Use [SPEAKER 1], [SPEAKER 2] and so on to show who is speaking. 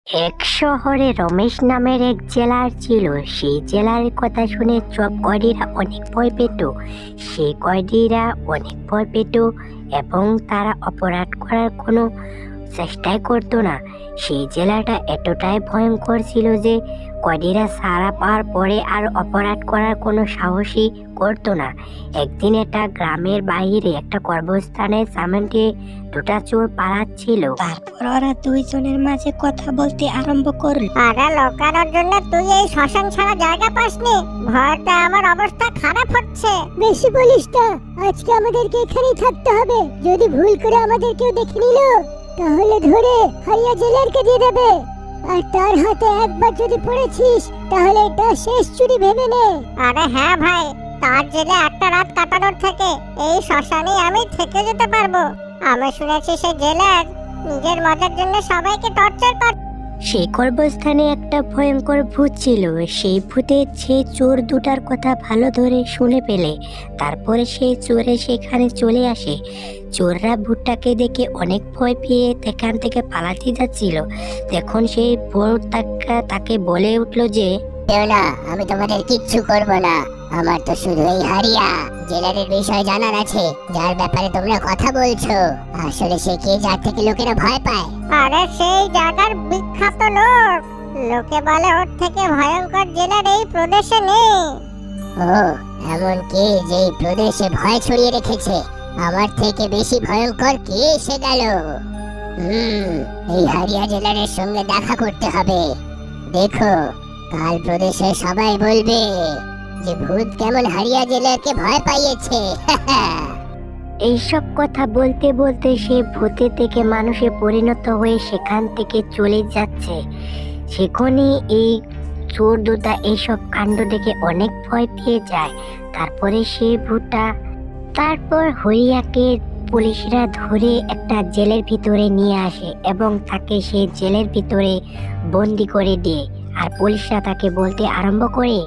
[SPEAKER 1] এক শহরে রমেশ নামের এক জেলার ছিল। সেই জেলার কথা শুনে সব কয়েদিরা অনেক ভয় পেত। সেই কয়েদিরা অনেক ভয় পেত এবং তারা অপরাধ করার কোনো চেষ্টাই করতো না। সেই জেলাটা এতটাই ভয়ঙ্কর ছিল যে কয়েদিরা সারা পাওয়ার পরে আর অপরাধ করার কোনো সাহসই করতো না। একদিন একটা গ্রামের বাইরে একটা কর্মস্থানে সামনে দিয়ে দুটা চোর পালাচ্ছিল। তারপর ওরা দুইজনের মাঝে কথা বলতে আরম্ভ করলো।
[SPEAKER 2] আরে লুকানোর জন্য তুই এই শ্মশান ছাড়া জায়গা পাসনি? ভয়তে আমার অবস্থা খারাপ হচ্ছে। বেশি বলিস না, আজকে আমাদেরকে এখানেই থাকতে হবে। যদি ভুল করে আমাদের কেউ দেখে নিল তাহলে ধরে হারিয়া জেলারকে দিয়ে দেবে। আর তার হাতে একবার যদি পড়েছিস তাহলে এটা শেষ চুরি ভেবে নে। আরে হ্যাঁ ভাই, তার জেলে একটা রাত কাটানোর থেকে এই শ্মশানে আমি থেকে যেতে পারবো। আমি শুনেছি সে জেলার নিজের মজার জন্য সবাইকে টর্চার করে।
[SPEAKER 1] সেই কর্মস্থানে একটা ভয়ঙ্কর ভূত ছিল। সেই ভূতের সে চোর দুটার কথা ভালো ধরে শুনে পেলে তারপরে সেই চোরে সেখানে চলে আসে। চোররা ভূতটাকে দেখে অনেক ভয় পেয়ে সেখান থেকে পালাতে যাচ্ছিল। তখন সেই ভূত তাকে বলে উঠলো যে,
[SPEAKER 2] না, আমি তোমাদের কিচ্ছু করব না। আমার তো শুধু এই হারিয়া জেলারের বিষয় জানার আছে, যার ব্যাপারে তোমরা কথা বলছো। আসলে সে কে, যার থেকে লোকেরা ভয় পায়? আরে সেই জায়গার বিখ্যাত লোক। লোকে বলে ওর থেকে ভয়ঙ্কর জেলার এই প্রদেশে নেই। ও, এমন কে যে এই প্রদেশে ভয় ছড়িয়ে রেখেছে? আমার থেকে বেশি ভয়ঙ্কর কে এসে গেল? এই হারিয়া জেলারের সঙ্গে দেখা করতে হবে। দেখো, কাল প্রদেশে সবাই বলবে যে ভূত কেমন হারিয়া জেলারকে ভয় পাইয়েছে।
[SPEAKER 1] এইসব কথা বলতে বলতে সে ভূতে থেকে মানুষে পরিণত হয়ে সেখান থেকে চলে যাচ্ছে। সেখানে এই চোর দুটা এইসব কাণ্ড দেখে অনেক ভয় পেয়ে যায়। তারপরে সে ভূতটা তারপর হরিয়াকে পুলিশরা ধরে একটা জেলের ভিতরে নিয়ে আসে এবং তাকে সে জেলের ভিতরে বন্দি করে দেয়। আর পুলিশরা তাকে বলতে আরম্ভ করে,